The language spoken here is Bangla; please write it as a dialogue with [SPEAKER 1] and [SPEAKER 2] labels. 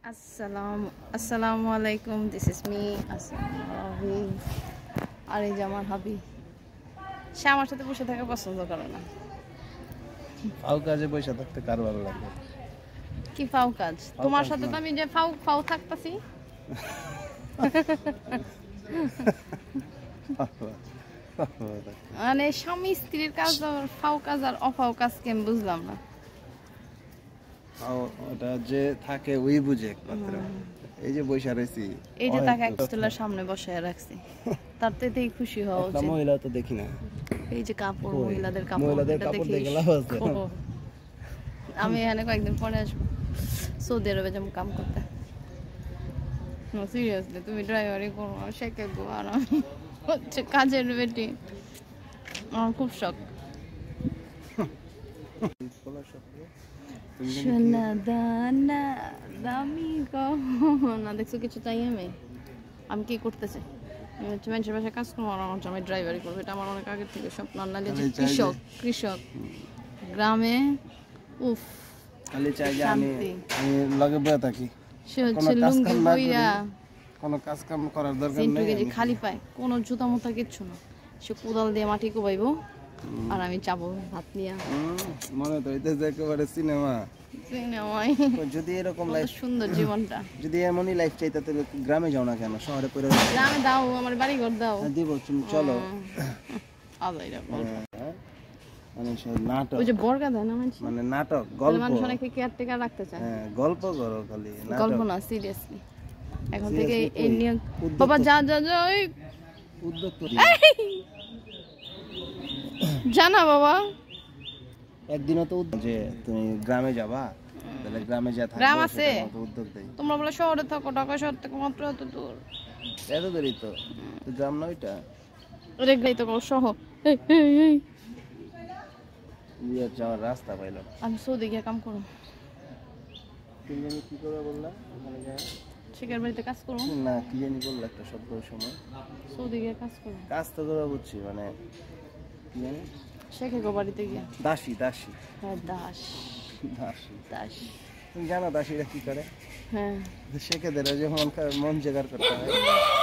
[SPEAKER 1] আসসালামু আলাইকুম। This is me Asmabi. আর এই যে আমার হাবি, সে আমার সাথে বসে থাকা পছন্দ করে না।
[SPEAKER 2] ফাউ কাজে বসে থাকতে কার ভালো লাগে?
[SPEAKER 1] কি ফাউ কাজ? তোমার সাথে তো আমি যে ফাউ ফাউ থাকতাছি। মানে স্বামী স্ত্রীর কাজ আর ফাউ কাজ আর অফাউ কাজ কে আমি বুঝলাম না।
[SPEAKER 2] ওটা যে থাকে ওই বুঝে একমাত্র। এই যে বসে রয়েছি,
[SPEAKER 1] এই যে তাকে একস্টলার সামনে বসায় রাখছি, তার তেই খুশি হওয়া উচিত।
[SPEAKER 2] মহিলা তো দেখি না।
[SPEAKER 1] এই যে কাপড়, মহিলাদের কাপড়
[SPEAKER 2] দেখে লাভ আছে।
[SPEAKER 1] আমি এখানে কয়েকদিন পরে আসবো, সৌদি আরবে যেমন কাম করতে। সিরিয়াসলি তুমি ড্রাইভারই করো, শেখে গো। আর আমি হচ্ছে কাজের বেটি, আমার খুব শখ। সোনা দানা দামি গহনা, দেখছো কিছু চাই আমি কি করতে চাই? আমি হচ্ছে মানুষের বাসায় কাজ করবো, আর আমার আমি ড্রাইভারি করবো। এটা আমার অনেক আগের থেকে স্বপ্ন। কৃষক গ্রামে, উফ,
[SPEAKER 2] খালি চাই যে আমি লগে বসে থাকি।
[SPEAKER 1] সে হচ্ছে লুঙ্গি বইরা
[SPEAKER 2] কোনো কাজ কাম করার দরকার নেই,
[SPEAKER 1] খালি পায়, কোনো জুতা মুতা কিচ্ছু না। সে কোদাল দিয়ে মাটি কোবাইবো আর আমি যাবো ভাত নিয়ে।
[SPEAKER 2] মনে তো হইতেছে একেবারে সিনেমা। যদি এরকম লাইফ, সুন্দর জীবনটা, যদি এমনই লাইফ চাইতে তাহলে গ্রামে যাও না কেন? শহরে পড়ে
[SPEAKER 1] গ্রামে দাও, আমার বাড়ি ঘর দাও।
[SPEAKER 2] দিব, তুমি চলো। মানে নাটক, ওই যে বর্গা দেয় না মানুষ, মানে নাটক গল্প, মানুষ অনেকে কেয়ারটেকার রাখতে চায়। হ্যাঁ, গল্প করো খালি,
[SPEAKER 1] গল্প না, সিরিয়াসলি। এখন থেকে এই নিয়ে বাবা যা যা যা ওই
[SPEAKER 2] উদ্যোগ করি।
[SPEAKER 1] জানা বাবা
[SPEAKER 2] একদিনও তো যে তুমি গ্রামে যাবা, তাহলে গ্রামে যা থাকবে,
[SPEAKER 1] গ্রাম আছে
[SPEAKER 2] উদ্যোগ দেই।
[SPEAKER 1] তোমরা বলে শহরে থাকো, ঢাকা শহর থেকে মাত্র এত দূর।
[SPEAKER 2] এত দূরই তো গ্রাম না ওইটা,
[SPEAKER 1] রেগলাই তো শহর।
[SPEAKER 2] বিয়ের যাওয়ার রাস্তা পাইলাম।
[SPEAKER 1] আমি সৌদি গিয়ে কাম করো।
[SPEAKER 2] তুমি কি করবে বললা? ওখানে যায়
[SPEAKER 1] শেখের বাড়িতে কাজ করো
[SPEAKER 2] না, কি জানি বললা একটা শব্দের সময়।
[SPEAKER 1] সৌদি গিয়ে কাজ করো।
[SPEAKER 2] কাজ তো করা বুঝছি, মানে কি জানি
[SPEAKER 1] শেখের বাড়িতে গিয়ে
[SPEAKER 2] দাসী।
[SPEAKER 1] হ্যাঁ, দাস।
[SPEAKER 2] তুমি জানো দাসীরা কি করে?
[SPEAKER 1] হ্যাঁ,
[SPEAKER 2] শেখেদের যে মন জোগাড় করতে হয়।